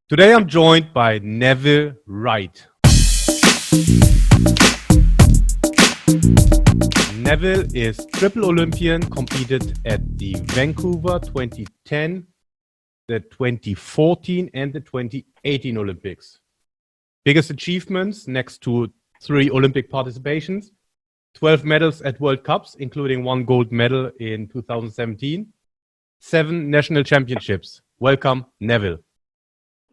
Today I'm joined by Neville Wright. Neville is triple Olympian, competed at the Vancouver 2010, the 2014 and the 2018 Olympics. Biggest achievements next to 3 Olympic participations, 12 medals at World Cups, including 1 gold medal in 2017, 7 national championships. Welcome, Neville.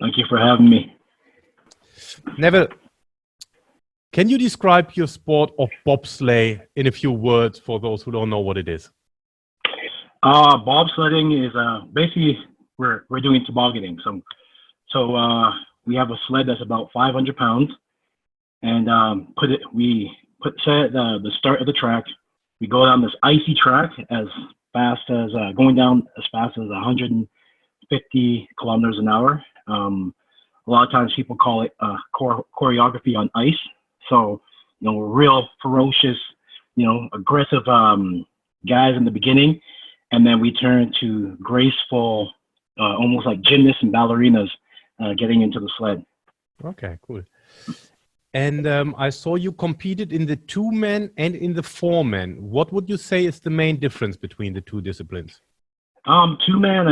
Thank you for having me. Neville, can you describe your sport of bobsleigh in a few words for those who don't know what it is? Bobsledding is basically we're doing tobogganing. So we have a sled that's about 500 pounds, and we set at the start of the track. We go down this icy track as fast as going down as fast as 150 kilometers an hour. A lot of times people call it choreography on ice. So, real ferocious, aggressive guys in the beginning. And then we turn to graceful, almost like gymnasts and ballerinas getting into the sled. Okay, cool. And I saw you competed in the 2-man and in the 4-man. What would you say is the main difference between the two disciplines? 2-man,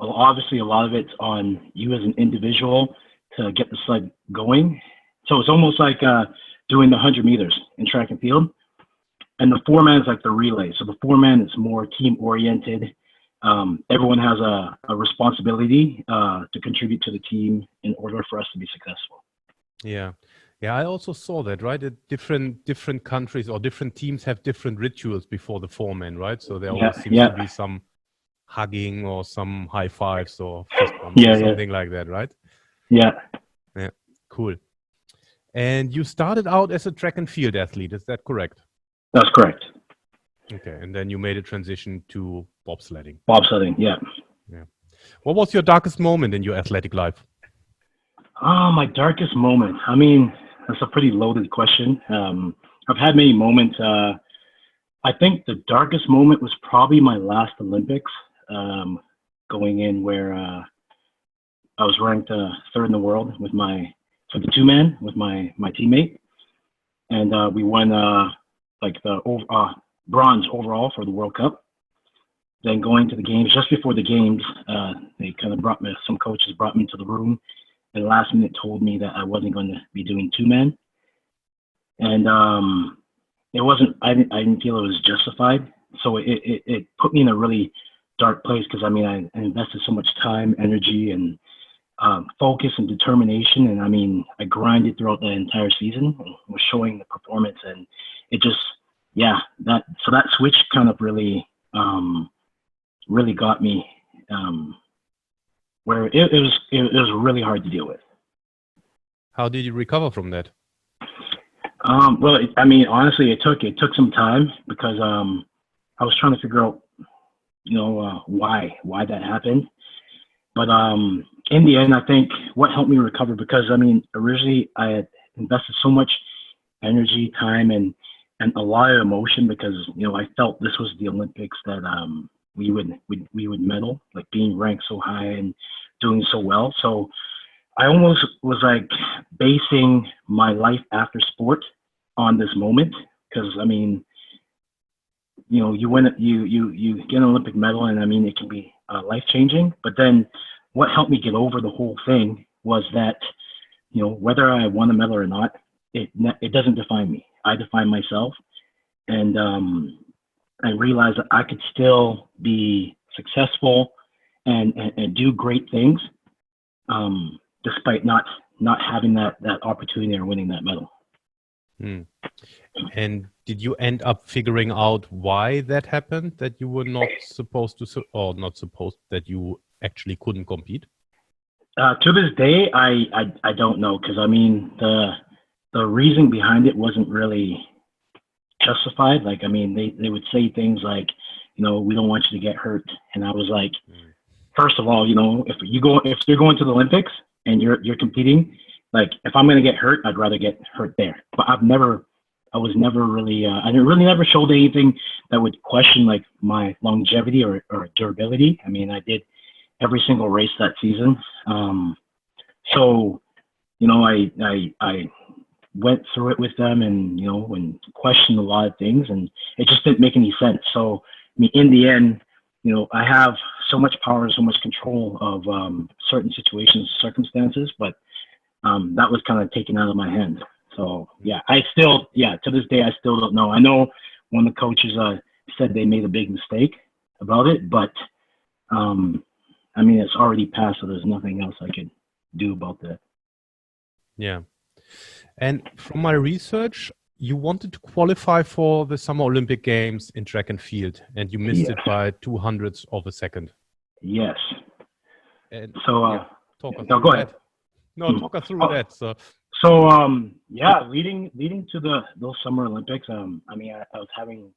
obviously a lot of it's on you as an individual to get the sled going. So it's almost like doing the 100 meters in track and field. And the 4-man is like the relay. So the 4-man is more team-oriented. Everyone has a responsibility to contribute to the team in order for us to be successful. Yeah, I also saw that, right? That different countries or different teams have different rituals before the 4-man, right? So there always seems to be some hugging or some high fives or fist bumps or something like that, right? Yeah, cool. And you started out as a track and field athlete, is that correct? That's correct. Okay, and then you made a transition to bobsledding. Bobsledding, yeah. What was your darkest moment in your athletic life? My darkest moment. That's a pretty loaded question. I've had many moments. I think the darkest moment was probably my last Olympics, going in where I was ranked 3rd in the world for the 2-man with my teammate, and we won the bronze overall for the World Cup. Then going to the games, just before the games, they kind of some coaches brought me into the room and last minute told me that I wasn't going to be doing 2-man. And it wasn't, I didn't feel it was justified. So it put me in a really dark place because I invested so much time, energy, and focus and determination. And I grinded throughout the entire season and was showing the performance. And it just, that switch kind of really got me where it was really hard to deal with. How did you recover from that? Honestly, it took some time because I was trying to figure out, why that happened. But in the end, I think what helped me recover, because originally I had invested so much energy, time, and a lot of emotion because I felt this was the Olympics that we would medal, like being ranked so high and doing so well. So I almost was like basing my life after sport on this moment because you win it, you get an Olympic medal, and it can be life changing. But then what helped me get over the whole thing was that whether I won a medal or not, it doesn't define me. I define myself, and I realized that I could still be successful and do great things despite not having that opportunity or winning that medal. And did you end up figuring out why that happened, that you were not supposed to, or not supposed, that you actually couldn't compete? To this day, I don't know, because the reason behind it wasn't really justified. Like, they would say things like, we don't want you to get hurt. And I was like, first of all, if you're going to the Olympics and you're competing, like, if I'm going to get hurt, I'd rather get hurt there. But I was never really, I really never showed anything that would question like my longevity or durability. I did every single race that season. So, I went through it with them and, and questioned a lot of things, and it just didn't make any sense. So, I mean, in the end, I have so much power and so much control of certain situations, circumstances, but that was kind of taken out of my hand. So, to this day, I still don't know. I know one of the coaches said they made a big mistake about it, but I mean, it's already passed, so there's nothing else I could do about that. Yeah. And from my research, you wanted to qualify for the Summer Olympic Games in track and field, and you missed it by 200ths of a second. Yes. And so, talk us no, through go that. ahead. No, talk us through that. So, leading to those Summer Olympics, I mean, I was having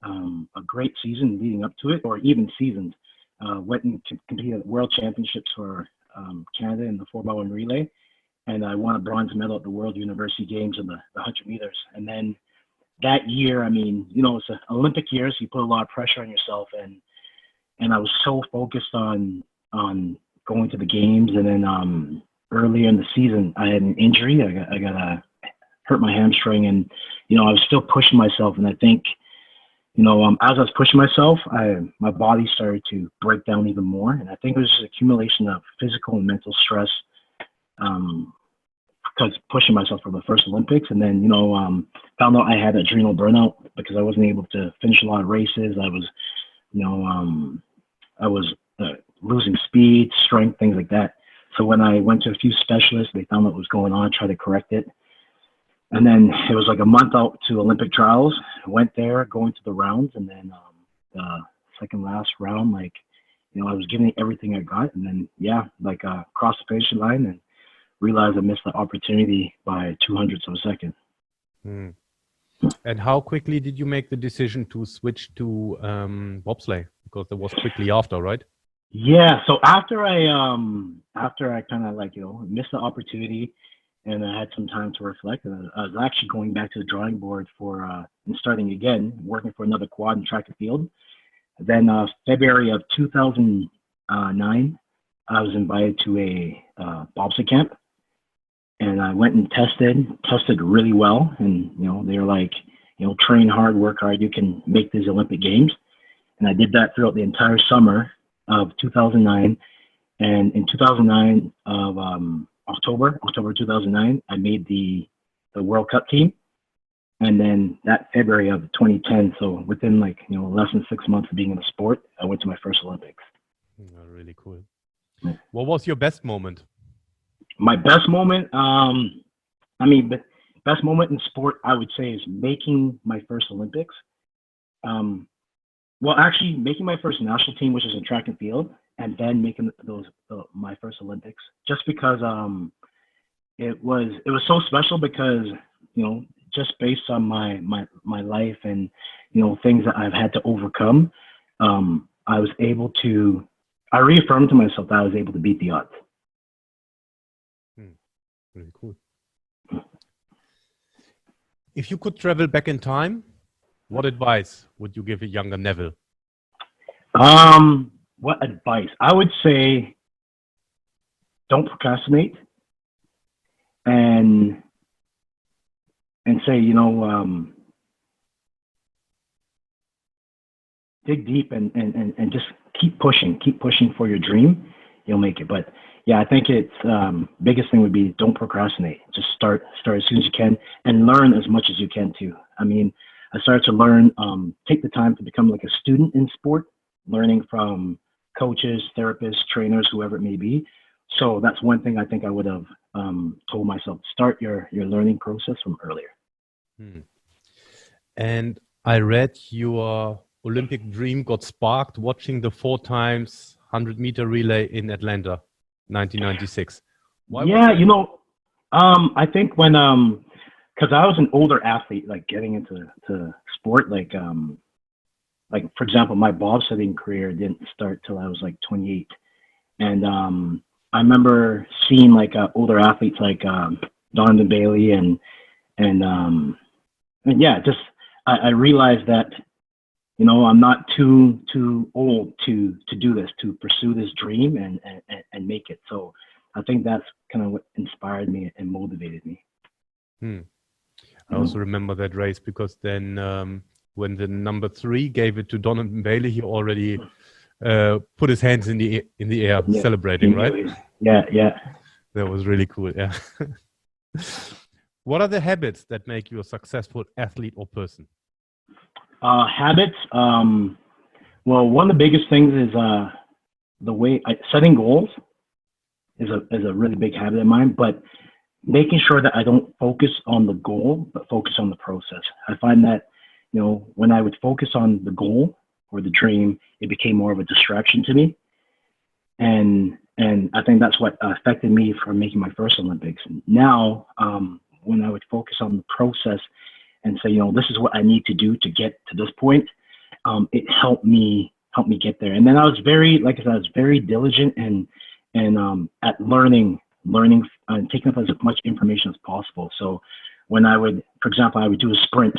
a great season leading up to it, or even seasons. Went and competed at World Championships for Canada in the 4x1 relay, and I won a bronze medal at the World University Games in the 100 meters. And then that year, I mean, it's an Olympic year, so you put a lot of pressure on yourself, and I was so focused on going to the games. And then earlier in the season, I had an injury. I got hurt my hamstring, and I was still pushing myself. And I think, as I was pushing myself, my body started to break down even more. And I think it was just an accumulation of physical and mental stress, because pushing myself for the first Olympics. And then, found out I had adrenal burnout because I wasn't able to finish a lot of races. I was losing speed, strength, things like that. So when I went to a few specialists, they found what was going on, tried to correct it. And then it was like a month out to Olympic trials. I went there, going to the rounds, and then the second last round, I was giving it everything I got, and then crossed the finish line and realized I missed the opportunity by 200ths of a second. And how quickly did you make the decision to switch to bobsleigh? Because that was quickly after, right? Yeah. So after I kind of missed the opportunity, and I had some time to reflect, and I was actually going back to the drawing board and starting again, working for another quad in track and field. Then February of 2009, I was invited to a bobsled camp, and I went and tested really well. And, they were like, train hard, work hard, you can make these Olympic Games. And I did that throughout the entire summer of 2009. And in 2009 of October 2009, I made the World Cup team. And then that February of 2010, so within less than 6 months of being in the sport, I went to my first Olympics. Really cool. Yeah. What was your best moment? My best moment, best moment in sport, I would say, is making my first Olympics. Actually making my first national team, which is in track and field, and then making my first Olympics, just because it was so special, because just based on my life and things that I've had to overcome, I reaffirmed to myself that I was able to beat the odds. Really cool. If you could travel back in time, what advice would you give a younger Neville? What advice? I would say, don't procrastinate, and say, dig deep and just keep pushing for your dream. You'll make it. But yeah, I think it's biggest thing would be, don't procrastinate. Just start as soon as you can, and learn as much as you can too. I mean, I started to learn, take the time to become like a student in sport, learning from coaches, therapists, trainers, whoever it may be. So that's one thing I think I would have told myself: start your learning process from earlier. And I read your Olympic dream got sparked watching the 4x 100-meter relay in Atlanta, 1996. Why? Yeah, I think when because I was an older athlete, like getting into sport, like for example, my bobsledding career didn't start till I was like 28, and I remember seeing like older athletes like Donovan Bailey and yeah, just I realized that I'm not too old to do this, to pursue this dream and make it. So I think that's kind of what inspired me and motivated me. I also remember that race because then when the number 3 gave it to Donovan Bailey, he already put his hands in the air, celebrating, right? Yeah. That was really cool. Yeah. What are the habits that make you a successful athlete or person? Habits. Well, one of the biggest things is the way setting goals is a really big habit of mine, but making sure that I don't focus on the goal, but focus on the process. I find that, when I would focus on the goal or the dream, it became more of a distraction to me. And I think that's what affected me from making my first Olympics. Now, when I would focus on the process and say, this is what I need to do to get to this point, it helped me get there. And then I was very diligent and at learning and taking up as much information as possible. So when for example, I would do a sprint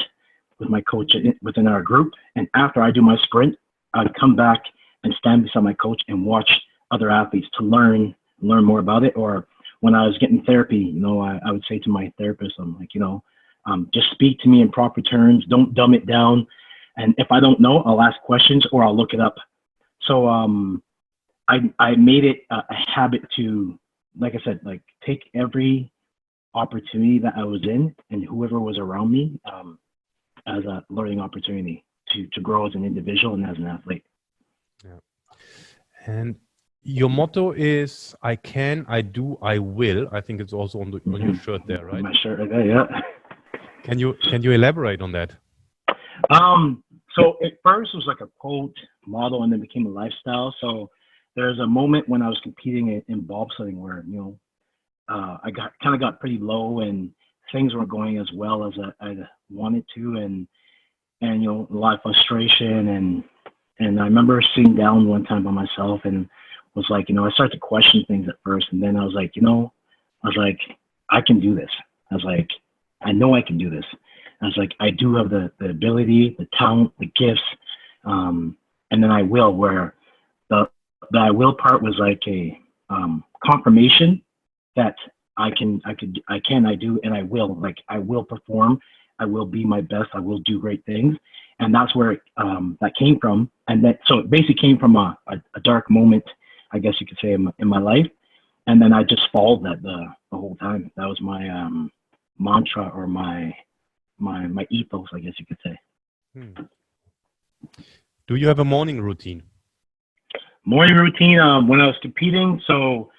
with my coach within our group, and after I do my sprint, I'd come back and stand beside my coach and watch other athletes to learn more about it. Or when I was getting therapy, I would say to my therapist, I'm like, just speak to me in proper terms, don't dumb it down. And if I don't know, I'll ask questions or I'll look it up. So I made it a habit to, like I said, take every opportunity that I was in and whoever was around me as a learning opportunity to grow as an individual and as an athlete. Yeah. And your motto is "I can, I do, I will." I think it's also on your shirt there, right? My shirt right there, yeah. Can you elaborate on that? So at first it was like a quote, motto, and then became a lifestyle. So there's a moment when I was competing in bobsledding where I got pretty low and things weren't going as well as I wanted to, and a lot of frustration and I remember sitting down one time by myself and was like, I started to question things at first, and then I was like, I can do this. I was like, I know I can do this. I was like, I do have the ability, the talent, the gifts, and then I will. Where the I will part was like a confirmation that I do, and I will. Like, I will perform. I will be my best. I will do great things, and that's where that came from. And so it basically came from a dark moment, I guess you could say, in my life. And then I just followed that the whole time. That was my mantra or my ethos, I guess you could say. Do you have a morning routine? Morning routine when I was competing. So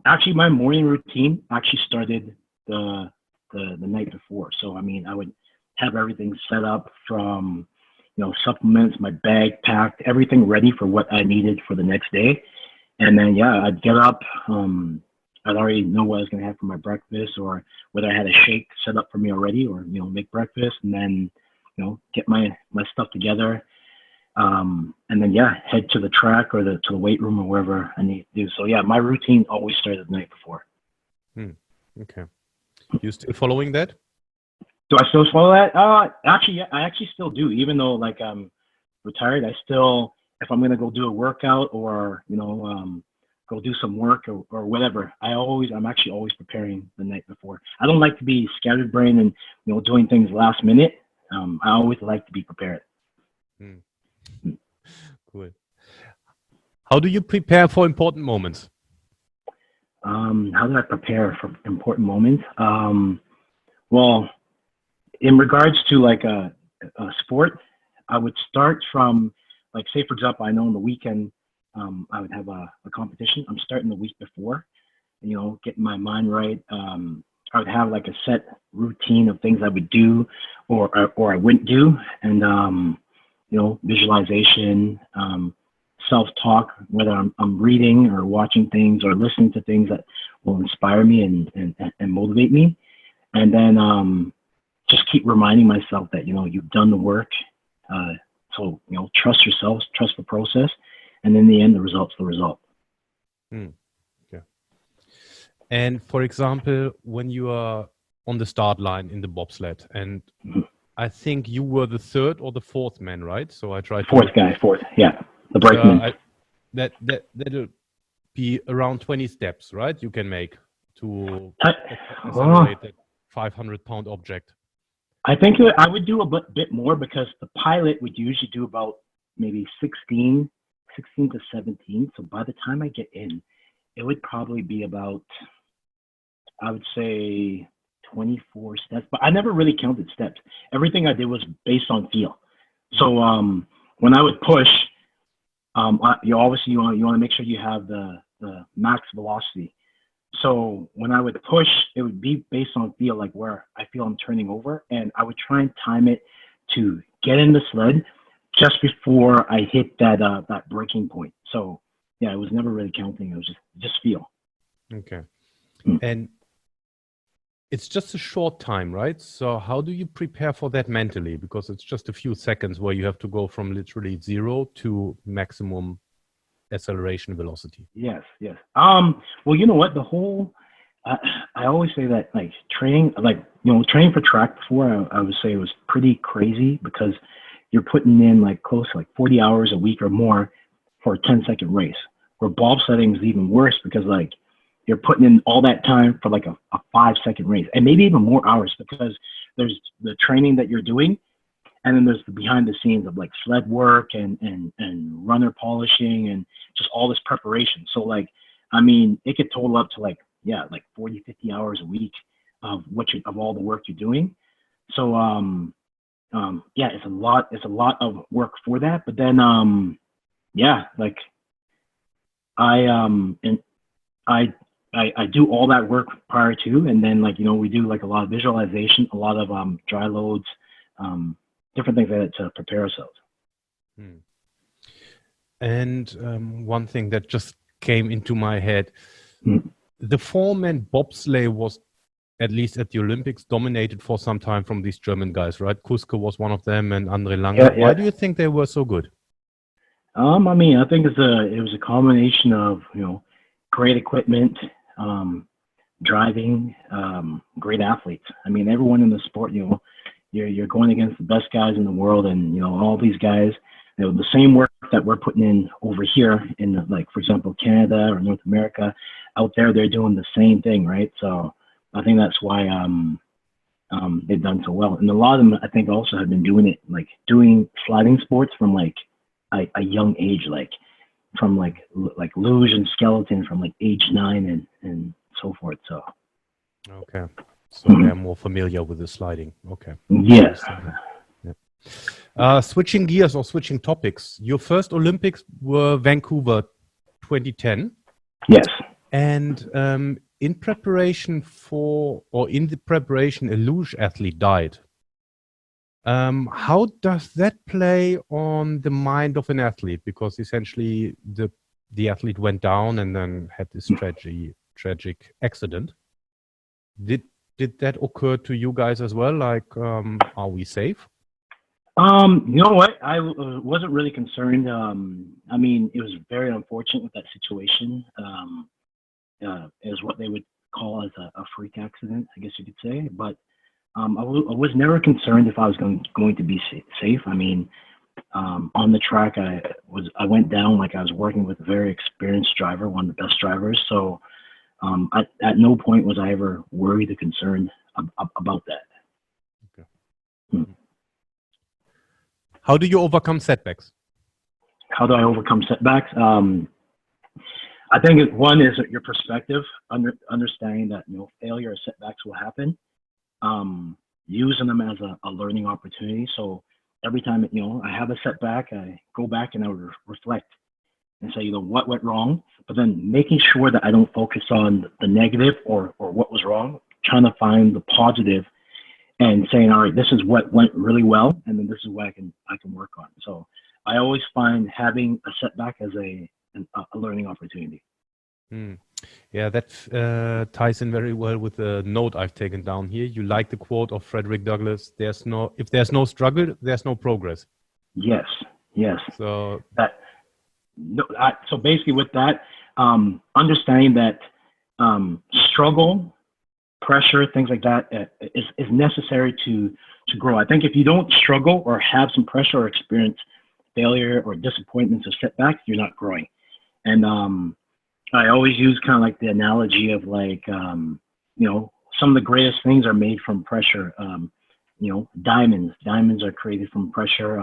actually, my morning routine actually started the night before. So I would have everything set up from supplements, my bag packed, everything ready for what I needed for the next day. And then I'd get up. I'd already know what I was going to have for my breakfast, or whether I had a shake set up for me already, or make breakfast, and then get my stuff together, and then head to the track or to the weight room or wherever I need to do. So my routine always started the night before. Okay. You still following that? Do I still follow that? Actually, I actually still do. Even though I'm retired, I still, if I'm gonna go do a workout or go do some work or whatever, I'm actually always preparing the night before. I don't like to be scattered brain and doing things last minute. I always like to be prepared. Cool. How do you prepare for important moments? How do I prepare for important moments? Well, in regards to a sport, I would start from, say for example, I know on the weekend I would have a competition. I'm starting the week before, getting my mind right. I would have a set routine of things I would do or I wouldn't do, and visualization, self-talk, whether I'm reading or watching things or listening to things that will inspire me and motivate me. And then just keep reminding myself that, you've done the work. So, trust yourself, trust the process. And in the end, the result's the result. Okay. And for example, when you are on the start line in the bobsled, and I think you were the third or the fourth man, right? So I tried fourth, yeah, the brakeman. That'll be around 20 steps, right? You can make to I, accelerate that 500-pound object. I think I would do a bit more because the pilot would usually do about maybe 16 to 17. So by the time I get in, it would probably be about, I would say 24 steps, but I never really counted steps. Everything I did was based on feel. So when I would push, you obviously want to make sure you have the max velocity. So when I would push, it would be based on feel, like where I feel I'm turning over, and I would try and time it to get in the sled just before I hit that breaking point. So yeah, it was never really counting. It was just feel. Okay. And it's just a short time, right? So how do you prepare for that mentally? Because it's just a few seconds where you have to go from literally 0 to maximum acceleration velocity. Yes. Well, you know what? I always say that training for track before, I would say it was pretty crazy because you're putting in close to 40 hours a week or more for a 10-second race. Where bobsledding is even worse because you're putting in all that time for a 5-second race, and maybe even more hours because there's the training that you're doing, and then there's the behind the scenes of sled work and runner polishing and just all this preparation. So it could total up to 40, 50 hours a week of all the work you're doing. So it's a lot of work for that. But then I do all that work prior to, and then we do a lot of visualization, a lot of dry loads, different things like that to prepare ourselves. And one thing that just came into my head, the four-man bobsleigh was, at least at the Olympics, dominated for some time from these German guys, right? Kuske was one of them, and Andre Lange. Yeah. Why do you think they were so good? I think it was a combination of great equipment, driving, great athletes. Everyone in the sport, you're going against the best guys in the world, and all these guys, the same work that we're putting in over here in for example, Canada or North America, out there they're doing the same thing, right? So I think that's why they've done so well, and a lot of them I think also have been doing it doing sliding sports from a young age, from luge and skeleton from age 9 and so forth. So okay, so they're more familiar with the sliding. Okay. Yes. Switching gears or switching topics, your first Olympics were Vancouver 2010. Yes. And in the preparation, a luge athlete died. How does that play on the mind of an athlete? Because essentially the athlete went down and then had this tragic accident. Did that occur to you guys as well? Are we safe? You know what? I wasn't really concerned. It was very unfortunate with that situation. Is what they would call as a freak accident, I guess you could say. But I was never concerned if I was going to be safe. On the track, I went down I was working with a very experienced driver, one of the best drivers. So at no point was I ever worried or concerned about that. Okay. How do you overcome setbacks? How do I overcome setbacks? I think one is your perspective, understanding that failure or setbacks will happen. Using them as a learning opportunity. So every time I have a setback, I go back and I would reflect and say what went wrong, but then making sure that I don't focus on the negative or what was wrong, trying to find the positive and saying, all right, this is what went really well, and then this is what I can work on. So I always find having a setback as a learning opportunity. Yeah, that ties in very well with the note I've taken down here. You like the quote of Frederick Douglass: if there's no struggle, there's no progress. Yes. So basically with that, understanding that struggle, pressure, things like that is necessary to grow. I think if you don't struggle or have some pressure or experience failure or disappointments or setbacks, you're not growing. And I always use kind of like the analogy of like, some of the greatest things are made from pressure. Diamonds are created from pressure.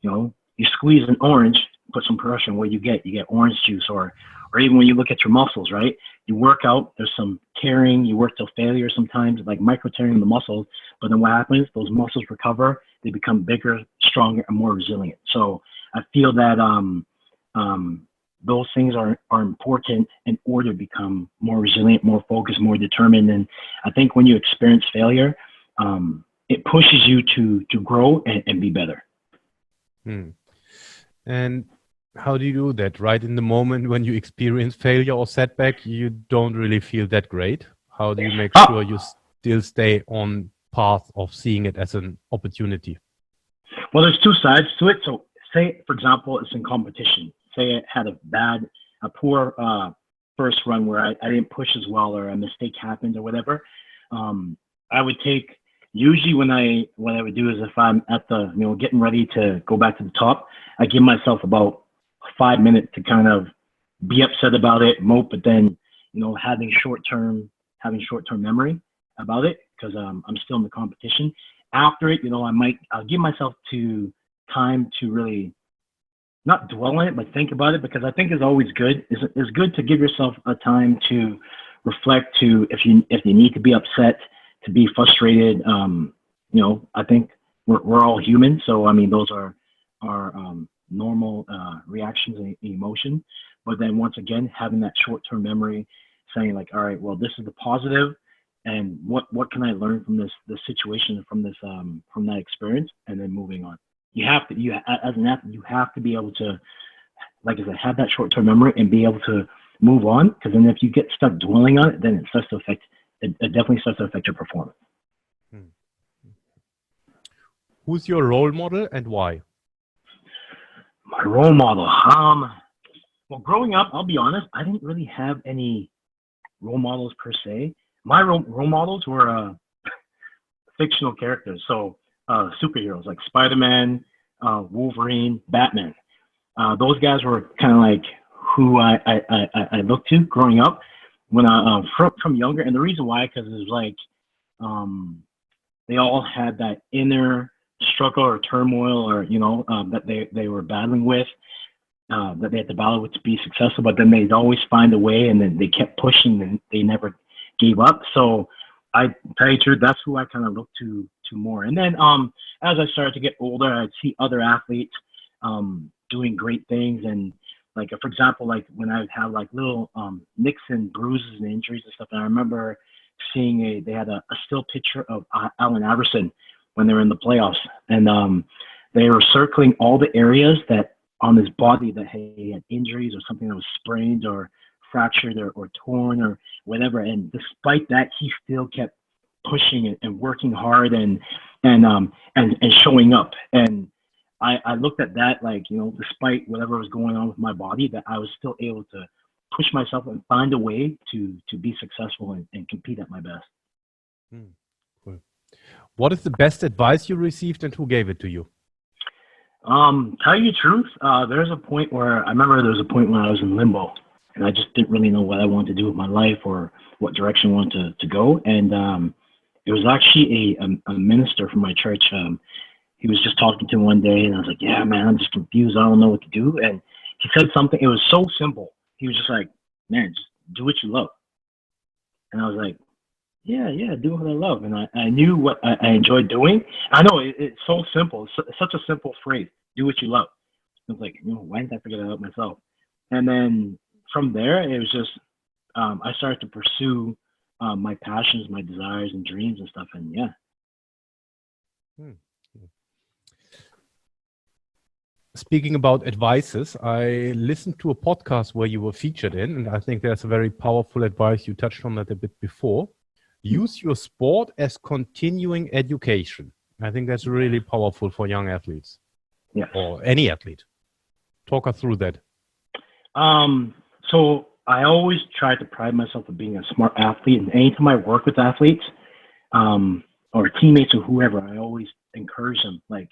You squeeze an orange, put some pressure, and what you get orange juice. Or even when you look at your muscles, right? You work out, there's some tearing, you work till failure sometimes, like micro tearing in the muscles. But then what happens? Those muscles recover, they become bigger, stronger, and more resilient. So I feel that those things are important in order to become more resilient, more focused, more determined. And I think when you experience failure, it pushes you to grow and be better. And how do you do that? Right in the moment when you experience failure or setback, you don't really feel that great. How do you make sure you still stay on path of seeing it as an opportunity? Well, there's two sides to it. So say, for example, it's in competition. Say I had a poor first run where I didn't push as well, or a mistake happened or whatever. I would take, usually what I would do is if I'm at the, getting ready to go back to the top, I give myself about 5 minutes to kind of be upset about it, mope, but then, having short-term memory about it, because I'm still in the competition. After it, I'll give myself time to really not dwell on it, but think about it, because I think it's always good. It's good to give yourself a time to reflect, to if you need to be upset, to be frustrated. I think we're all human, so I mean those are normal reactions and emotion. But then once again, having that short-term memory, saying like, all right, well, this is the positive, and what can I learn from this situation, from that experience, and then moving on. As an athlete, you have to be able to, like I said, have that short-term memory and be able to move on. Because then if you get stuck dwelling on it, then it definitely starts to affect your performance. Who's your role model and why? My role model. Well, growing up, I'll be honest, I didn't really have any role models per se. My role models were fictional characters. So superheroes like Spider-Man, Wolverine, Batman. Those guys were kind of like who I looked to growing up when from younger. And the reason why, because it was like they all had that inner struggle or turmoil, or that they were battling with, that they had to battle with to be successful. But then they'd always find a way, and then they kept pushing, and they never gave up. So I tell you the truth, that's who I kind of looked to more. And then as I started to get older, I'd see other athletes doing great things. And like, for example, like when I would have like little nicks and bruises and injuries and stuff. And I remember seeing they had a still picture of Allen Iverson when they were in the playoffs. And they were circling all the areas that on his body that he had injuries or something that was sprained or fractured or torn or whatever. And despite that, he still kept pushing and working hard and showing up. And I looked at that, like, despite whatever was going on with my body, that I was still able to push myself and find a way to be successful and compete at my best. Cool. What is the best advice you received, and who gave it to you? Tell you the truth, I remember there was a point when I was in limbo, and I just didn't really know what I wanted to do with my life or what direction I wanted to go. And it was actually a minister from my church. He was just talking to me one day, and I was like, yeah, man, I'm just confused. I don't know what to do. And he said something. It was so simple. He was just like, man, just do what you love. And I was like, yeah, do what I love. And I knew what I enjoyed doing. I know it's so simple. It's such a simple phrase, do what you love. I was like, why didn't I figure that out myself? And then from there, it was just, I started to pursue my passions, my desires and dreams and stuff. And yeah. Speaking about advices, I listened to a podcast where you were featured in, and I think there's a very powerful advice. You touched on that a bit before. Use your sport as continuing education. I think that's really powerful for young athletes. Yeah. Or any athlete. Talk us through that. So I always try to pride myself on being a smart athlete. And anytime I work with athletes or teammates or whoever, I always encourage them. Like,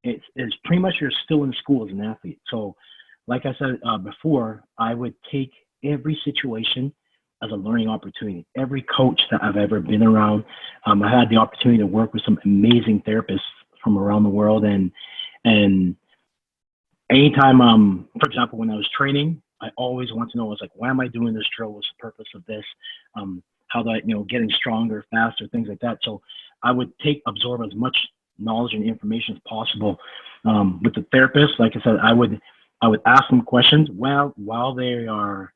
it's pretty much you're still in school as an athlete. So like I said before, I would take every situation as a learning opportunity. Every coach that I've ever been around, I had the opportunity to work with some amazing therapists from around the world, and anytime, for example, when I was training, I always want to know, I was like, why am I doing this drill? What's the purpose of this? How do I, getting stronger, faster, things like that. So I would absorb as much knowledge and information as possible. With the therapist, like I said, I would ask them questions while they are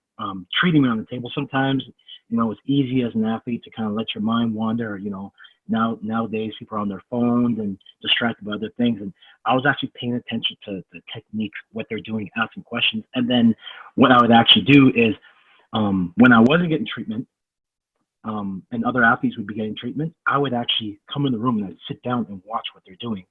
treating me on the table. Sometimes, it's easy as an athlete to kind of let your mind wander. Nowadays people are on their phones and distracted by other things. And I was actually paying attention to the techniques, what they're doing, asking questions. And then what I would actually do is when I wasn't getting treatment, and other athletes would be getting treatment, I would actually come in the room and I'd sit down and watch what they're doing,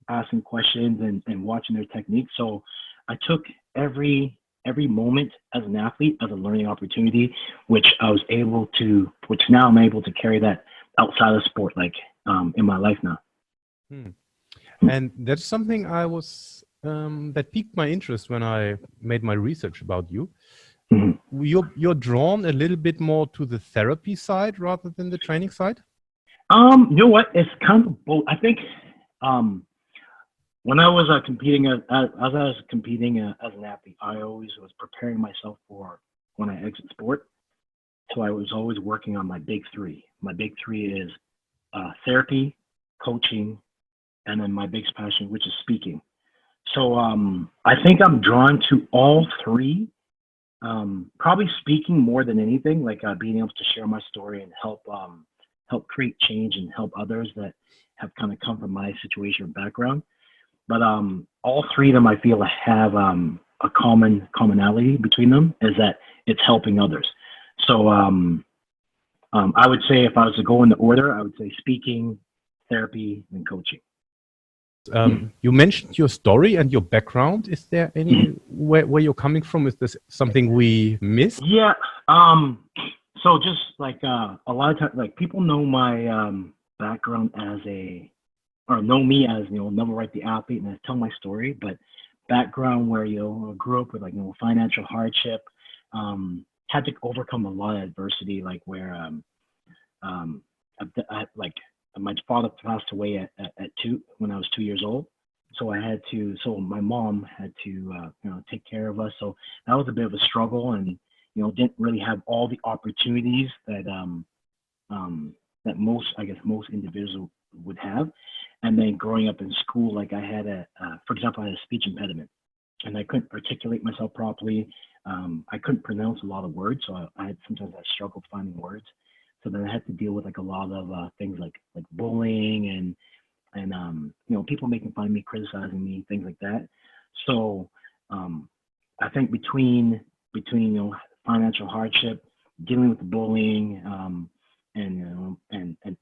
asking questions and watching their techniques. So I took every moment as an athlete as a learning opportunity, which now I'm able to carry that outside of sport, like in my life now. And that's something that piqued my interest when I made my research about you. Mm-hmm. You're drawn a little bit more to the therapy side rather than the training side? You know what? It's kind of both. I think when I was competing as an athlete, I always was preparing myself for when I exit sport. So I was always working on my big three. My big three is therapy, coaching, and then my biggest passion, which is speaking. So I think I'm drawn to all three. Probably speaking more than anything, like being able to share my story and help create change and help others that have kind of come from my situation or background. But all three of them, I feel, have a commonality between them, is that it's helping others. So I would say, if I was to go in the order, I would say speaking, therapy, and coaching. You mentioned your story and your background. Is there any where you're coming from? Is this something we missed? Yeah. So just like a lot of times, like people know my background or know me as Neville Wright the athlete, and I tell my story. But background where I grew up with financial hardship, had to overcome a lot of adversity, like where my father passed away at when I was 2 years old. So my mom had to, take care of us. So that was a bit of a struggle, and, didn't really have all the opportunities that most individuals would have. And then growing up in school, like I had for example, I had a speech impediment, and I couldn't articulate myself properly. I couldn't pronounce a lot of words. So sometimes I struggled finding words. So then I had to deal with a lot of things like bullying and people making fun of me, criticizing me, things like that. So I think between financial hardship, dealing with the bullying, and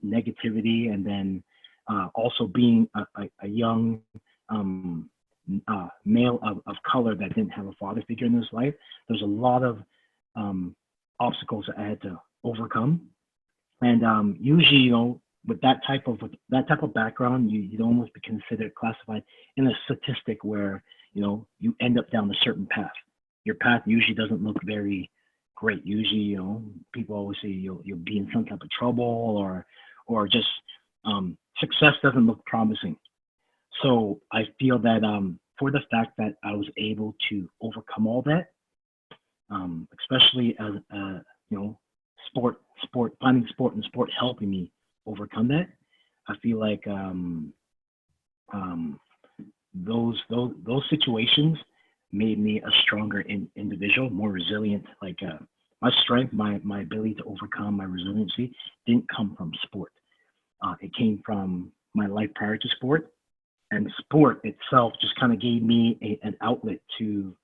negativity, and then also being a young male of color that didn't have a father figure in his life, there's a lot of obstacles that I had to overcome. And usually, with that type of background, you'd almost be classified in a statistic where you end up down a certain path. Your path usually doesn't look very great. Usually, people always say you'll be in some type of trouble, or just success doesn't look promising. So I feel that for the fact that I was able to overcome all that, especially as finding sport and sport helping me overcome that, I feel like those situations made me a stronger individual, more resilient. Like my strength, my ability to overcome, my resiliency didn't come from sport. It came from my life prior to sport, and sport itself just kind of gave me an outlet to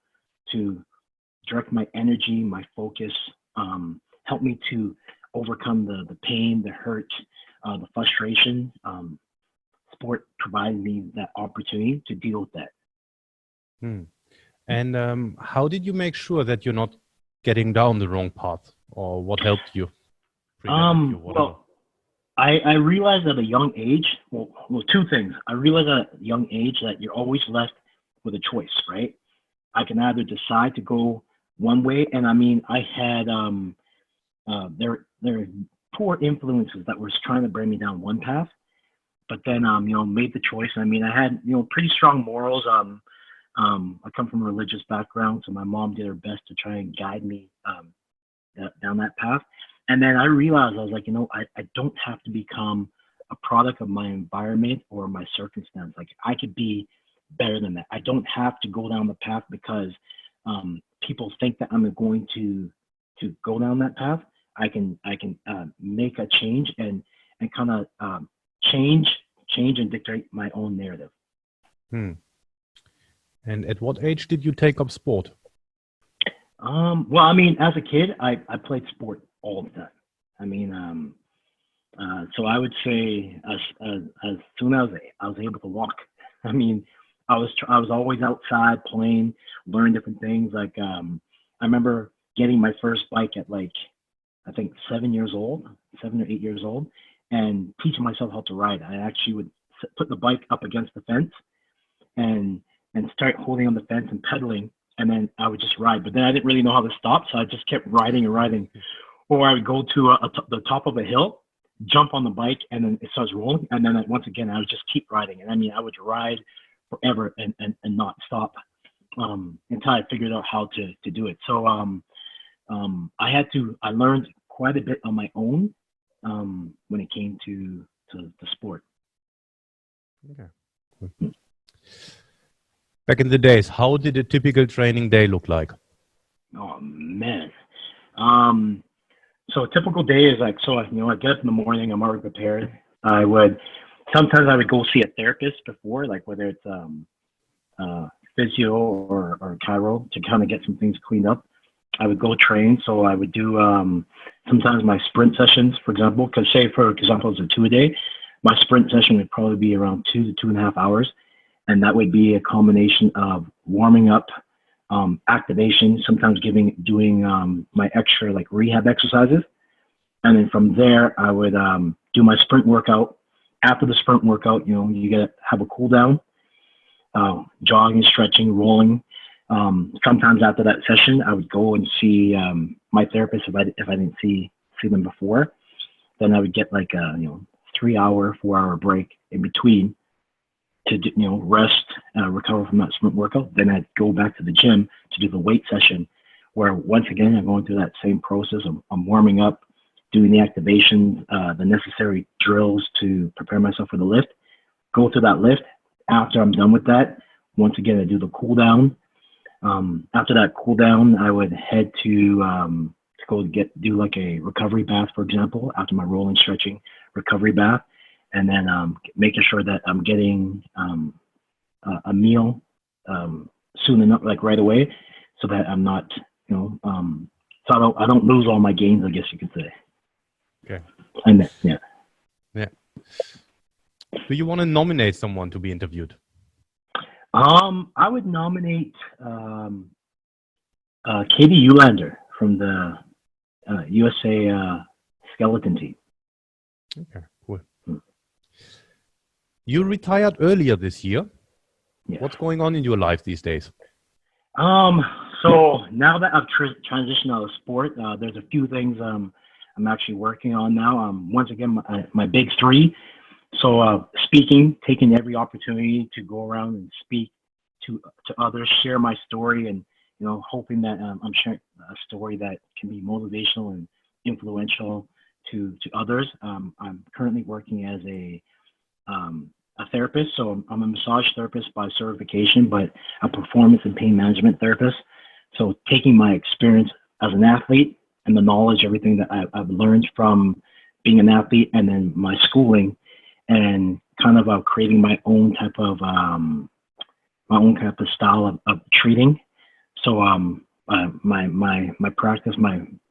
direct my energy, my focus, help me to overcome the pain, the hurt, the frustration. Sport provided me that opportunity to deal with that. And how did you make sure that you're not getting down the wrong path, or what helped you? Well, I realized at a young age, well, two things. I realized at a young age that you're always left with a choice, right? I can either decide to go one way. And I mean, I had there are poor influences that was trying to bring me down one path, but then made the choice. I mean, I had pretty strong morals. I come from a religious background, so my mom did her best to try and guide me down that path. And then I realized, I was like, I don't have to become a product of my environment or my circumstance. Like, I could be better than that. I don't have to go down the path because people think that I'm going to go down that path. I can make a change and kind of change and dictate my own narrative. And at what age did you take up sport? Well, I mean, as a kid, I played sport all the time. I mean, so I would say as soon as I was able to walk, I mean, I was always outside playing, learning different things. Like, I remember getting my first bike at like, I think 7 or 8 years old, and teaching myself how to ride. I actually would put the bike up against the fence and start holding on the fence and pedaling, and then I would just ride. But then I didn't really know how to stop, so I just kept riding and riding. Or I would go to the top of a hill, jump on the bike, and then it starts rolling, and then once again I would just keep riding. And I mean, I would ride forever and not stop until I figured out how to do it. So I learned quite a bit on my own when it came to the sport. Okay. Back in the days, how did a typical training day look like? Oh man. So a typical day is like, I get up in the morning, I'm already prepared. Sometimes I would go see a therapist before, like whether it's physio or chiro, to kind of get some things cleaned up. I would go train. So I would do sometimes my sprint sessions, for example, because say, for example, it's a 2-a-day, my sprint session would probably be around 2 to 2.5 hours. And that would be a combination of warming up, activation, sometimes doing my extra like rehab exercises. And then from there, I would do my sprint workout. After the sprint workout, you got to have a cool down, jogging, stretching, rolling. Sometimes after that session, I would go and see my therapist if I didn't see them before. Then I would get like a 3-hour, 4-hour break in between to rest, recover from that sprint workout. Then I'd go back to the gym to do the weight session, where once again I'm going through that same process. I'm warming up, doing the activations, the necessary drills to prepare myself for the lift. Go through that lift. After I'm done with that, once again I do the cool down. After that cool down, I would head to go do like a recovery bath, for example, after my rolling, stretching recovery bath. And then making sure that I'm getting a meal soon enough, like right away, so that I'm not, so I don't lose all my gains, I guess you could say. Okay. And then, yeah. Yeah. Do you want to nominate someone to be interviewed? I would nominate Katie Eulander from the USA skeleton team. Okay, cool. You retired earlier this year. Yeah. What's going on in your life these days? So now that I've transitioned out of sport, there's a few things I'm actually working on now. Once again, my big three. So speaking, taking every opportunity to go around and speak to others, share my story, and hoping that I'm sharing a story that can be motivational and influential to others. I'm currently working as a therapist, so I'm a massage therapist by certification, but a performance and pain management therapist. So taking my experience as an athlete and the knowledge, everything that I've learned from being an athlete, and then my schooling, and kind of creating my own type of style of treating. So my practice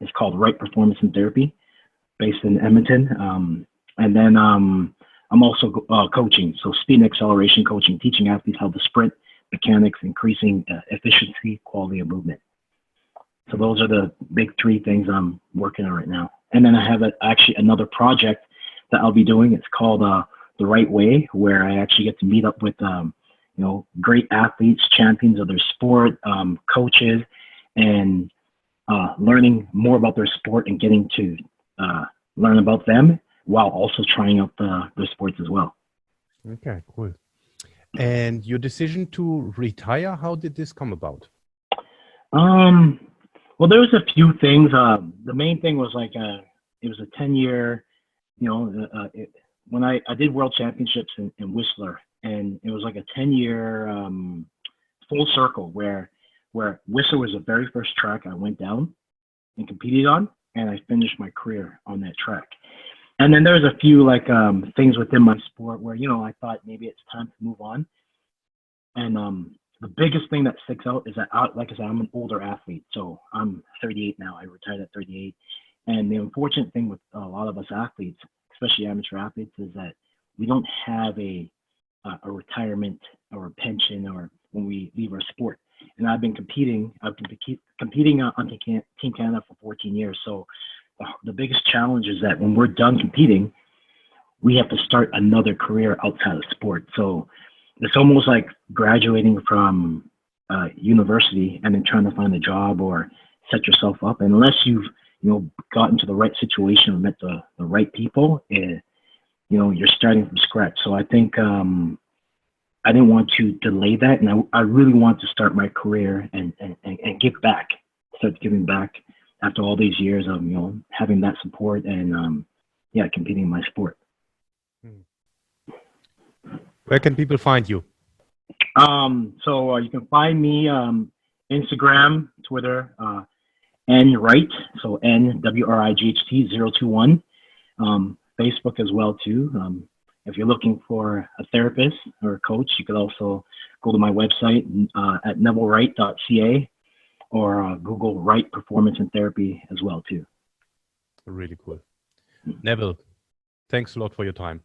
is called Wright Performance and Therapy, based in Edmonton. And then I'm also coaching, so speed and acceleration coaching, teaching athletes how to sprint, mechanics, increasing efficiency, quality of movement. So those are the big three things I'm working on right now. And then I have actually another project that I'll be doing. It's called The Right Way, where I actually get to meet up with great athletes, champions of their sport, coaches, and learning more about their sport and getting to learn about them while also trying out the sports as well. Okay, cool. And your decision to retire, how did this come about? Well, there was a few things. The main thing was like it was a 10-year, when I did world championships in Whistler, and it was like a 10-year full circle where Whistler was the very first track I went down and competed on, and I finished my career on that track. And then there's a few like things within my sport where, I thought maybe it's time to move on. And the biggest thing that sticks out is that, like I said, I'm an older athlete. So I'm 38 now. I retired at 38. And the unfortunate thing with a lot of us athletes, especially amateur athletes, is that we don't have a retirement or a pension or when we leave our sport. And I've been competing on Team Canada for 14 years. So the biggest challenge is that when we're done competing, we have to start another career outside of sport. So it's almost like graduating from university and then trying to find a job or set yourself up. And unless you've gotten to the right situation or met the right people, you're starting from scratch. So I think I didn't want to delay that, and I really want to start my career and give back, start giving back after all these years of having that support and competing in my sport. Where can people find you? So you can find me Instagram, Twitter, N Wright, so NWRIGHT 021. Facebook as well too. If you're looking for a therapist or a coach, you could also go to my website at nevillewright.ca or Google Wright Performance and Therapy as well too. Really cool. Neville, thanks a lot for your time.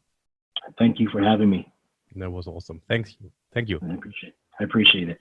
Thank you for having me. That was awesome. Thank you. I appreciate it.